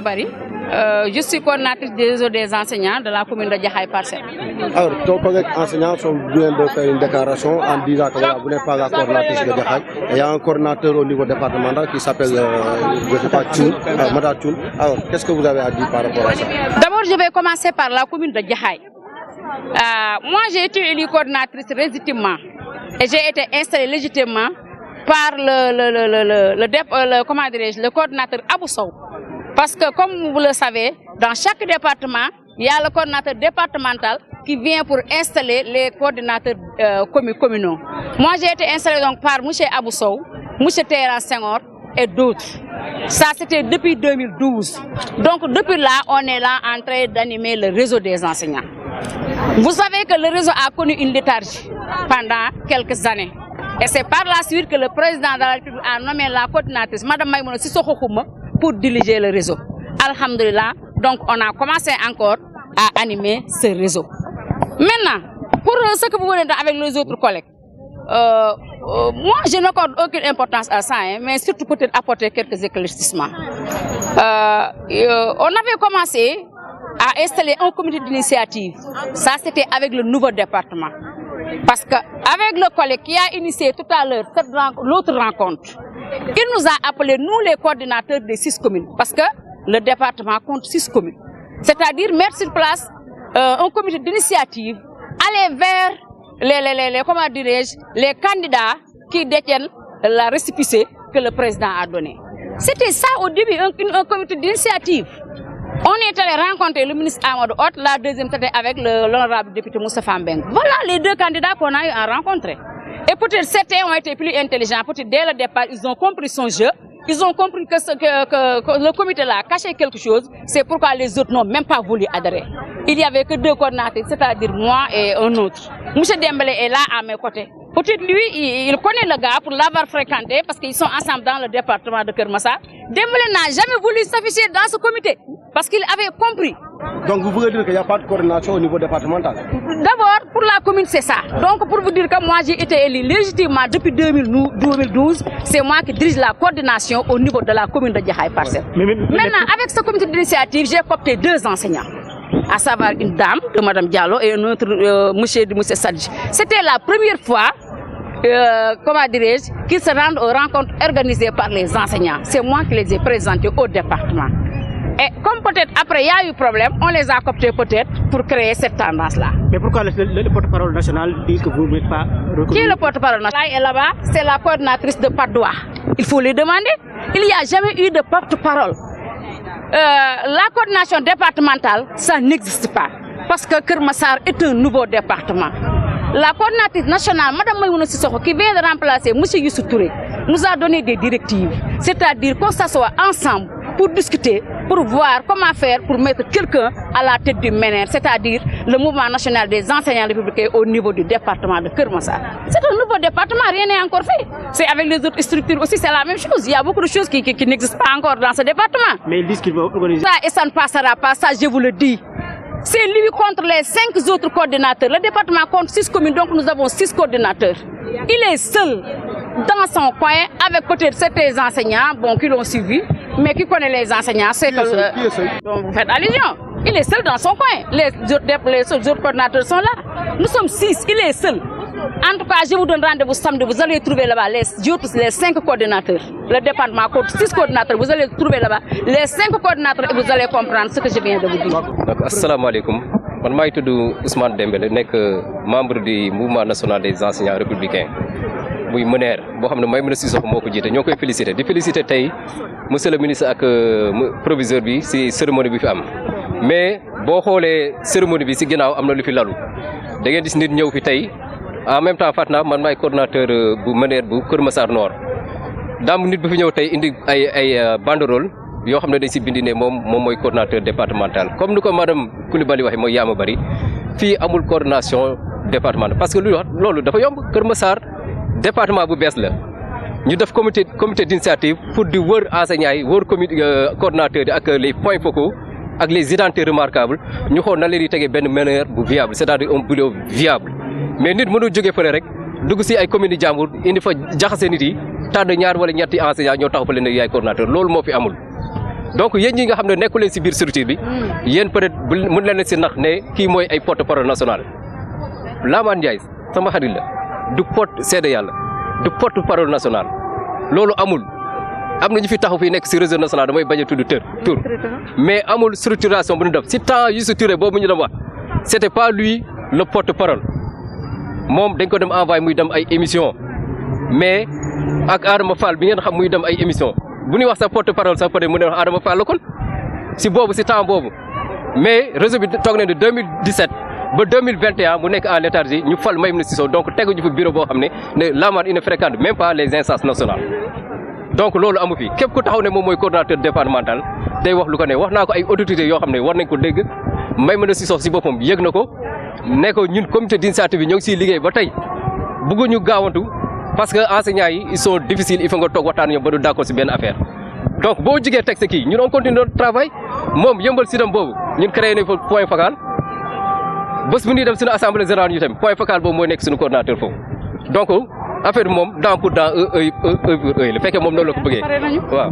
Bari. Je suis coordinatrice des réseaux des enseignants de la commune de Jaxaay Parcelles. Alors, ton collègue enseignant vient de faire une déclaration en disant que voilà, vous n'êtes pas la coordinatrice de Jaxaay. Il y a un coordinateur au niveau départemental qui s'appelle, je ne sais pas, Madame Thioune. Alors, qu'est-ce que vous avez à dire par rapport à ça? D'abord, je vais commencer par la commune de Jaxaay. Moi, j'ai été élue coordinatrice légitimement et j'ai été installée légitimement par le coordinateur Abou Sow. Parce que, comme vous le savez, dans chaque département, il y a le coordinateur départemental qui vient pour installer les coordinateurs communaux. Moi, j'ai été installée donc par M. Abou Sow, M. Terran Senghor et d'autres. Ça, c'était depuis 2012. Donc, depuis là, on est là en train d'animer le réseau des enseignants. Vous savez que le réseau a connu une léthargie pendant quelques années. Et c'est par la suite que le président de la République a nommé la coordinatrice, Mme Maïmouna Sissoko Khouma, pour diriger le réseau. Alhamdulillah, donc on a commencé encore à animer ce réseau. Maintenant, pour ce que vous voulez dire avec les autres collègues, moi je n'accorde aucune importance à ça, mais surtout peut-être apporter quelques éclaircissements. On avait commencé à installer un comité d'initiative. Ça, c'était avec le nouveau département. Parce qu'avec le collègue qui a initié tout à l'heure l'autre rencontre, il nous a appelés, nous les coordinateurs des 6 communes, parce que le département compte 6 communes. C'est-à-dire mettre sur place un comité d'initiative, aller vers les candidats qui détiennent la récépissé que le président a donnée. C'était ça au début, un comité d'initiative. On est allé rencontrer le ministre Amadou Hott, la deuxième c'était avec l'honorable député Moustapha Mbeng. Voilà les 2 candidats qu'on a eu à rencontrer. Et peut-être certains ont été plus intelligents, peut-être dès le départ, ils ont compris son jeu, ils ont compris que le comité là cachait quelque chose, c'est pourquoi les autres n'ont même pas voulu adhérer. Il n'y avait que 2 coordinateurs, c'est-à-dire moi et un autre. M. Dembélé est là à mes côtés. Peut-être lui, il connaît le gars pour l'avoir fréquenté parce qu'ils sont ensemble dans le département de Kermassa. Dembélé n'a jamais voulu s'afficher dans ce comité parce qu'il avait compris. Donc vous voulez dire qu'il n'y a pas de coordination au niveau départemental? D'abord, pour la commune, c'est ça. Donc pour vous dire que moi j'ai été élu légitimement depuis 2012, c'est moi qui dirige la coordination au niveau de la commune de Jaxaay Parcelles. Maintenant, avec ce comité d'initiative, j'ai coopté 2 enseignants, à savoir une dame de Mme Diallo et un autre monsieur Sadji. C'était la première fois qu'ils se rendent aux rencontres organisées par les enseignants. C'est moi qui les ai présentés au département. Et comme peut-être après il y a eu problème, on les a cooptés peut-être pour créer cette tendance-là. Mais pourquoi le porte-parole national dit que vous n'êtes pas reconnu? Qui est le porte-parole national? Et là-bas, c'est la coordinatrice de Padoua. Il faut les demander. Il n'y a jamais eu de porte-parole. La coordination départementale, ça n'existe pas. Parce que Kermassar est un nouveau département. La coordinatrice nationale, Mme Maïmouna Sissoko, qui vient de remplacer M. Youssou Touré, nous a donné des directives. C'est-à-dire qu'on s'assoit ensemble pour discuter, pour voir comment faire pour mettre quelqu'un à la tête du MENER, c'est-à-dire le mouvement national des enseignants républicains au niveau du département de Kermassar. C'est un nouveau département, rien n'est encore fait. C'est avec les autres structures aussi, c'est la même chose. Il y a beaucoup de choses qui n'existent pas encore dans ce département. Mais ils disent qu'ils vont organiser. Ça, et ça ne passera pas, ça je vous le dis. C'est lui contre les 5 autres coordinateurs. Le département compte 6 communes, donc nous avons 6 coordinateurs. Il est seul dans son coin avec peut-être certains enseignants qui l'ont suivi, mais qui connaît les enseignants, c'est que dont vous faites allusion. Il est seul dans son coin. Les autres coordinateurs sont là. Nous sommes 6, il est seul. En tout cas, je vous donne rendez-vous samedi, vous allez trouver là-bas les 5 coordinateurs. Le département compte 6 coordinateurs, vous allez trouver là-bas les 5 coordinateurs et vous allez comprendre ce que je viens de vous dire. Donc, assalamu alaikum. Je suis Ousmane Dembélé, membre du mouvement national des enseignants républicains. muy MENER boo xam ne Maïmouna Sissoko moo ko jiite ñoo koy félicité di félicité tey monsieur le ministre ak proviseur bi si cérémonie bi fi am mais boo xoolee cérémonie bi si ginnaaw am na lu fi lalu da ngeen gis nit ñëw fi tey en même temps Fatna man maay coordonnateur bu MENER bu Kër Massar Nord daam nit bu fi ñëw tey indi ay banderole yoo xam ne dañ si bindi ne moom mooy coordonnateur départemental comme ni ko madame Coulibaly waxee mooy Yaama Bari fii amul coordination départementale parce que loolu dafa yomb Kër Massar département bu bees la ñu def comité d'initiative pour di wër enseignants yi wër coordonnateurs yi ak les points focaux ak les identités remarquables ñu xool na leen di tegee benn MENER bu viable c'est-à-dire un boulot viable mais nit mënu jógee fële rek dugg si ay communes yi jàmbur indi fa jaxase nit yi tànn ñaar wala ñetti enseignants ñoo taxaw fa leen ne yaay coordonnateur loolu moo fi amul donc yéen ñi nga xam ne nekku leen si biir structure bi yéen peut être mën leen si nax ne kii mooy ay porte parole national Lamane Ndiaye sama xarit la du porte seede yàlla du porte parole national loolu amul am na ñu fi taxaw fii nekk si réseau national damay bañ a tudd tur mais amul structuration bu ñu def si temps Youssou Touré boobu ñu dem wax c' était pas lui le porte parole moom dañ ko dem envoyé muy dem ay émission mais ak Adama Fall bi ngeen xam muy dem ay émission bu ñuy wax sa porte parole sax peut être mu ne wax Adama Fall la kon si boobu si temps boobu mais réseau bi toog nañ de 2017 ba 2021 mu nekk en léthargie ñu fal Maïmouna Cissokho donc teguñu fi bureau boo xam ne Lamane il ne fréquente même pas les instances nationales donc loolu amu fi képp ku taxaw ne moom mooy coordonnateur départemental day wax lu ko ne wax naa ko ay autorités yoo xam ne war nañ ko dégg Maïmouna Cissokho si boppam yëg na ko ne ko ñun comité d'initiative bi ñoo ngi siy liggéey ba tey bëgguñu gaawantu parce que enseignants yi ils sont difficiles il faut nga toog waxtaan ñoom ba du d'accord si benn affaire donc boo jigee teg sa kii ñun on continue notre travail moom yëmbal sidam boobu ñun créé nañ fa point focal bés bu ñuy dem suñu assemblée générale ñu tam point focal boobu mooy nekk suñu coordonnateur foofu donc affaire bi moom dent pour dent œil pour œil la fekkee moom noonu la ko bëggee waaw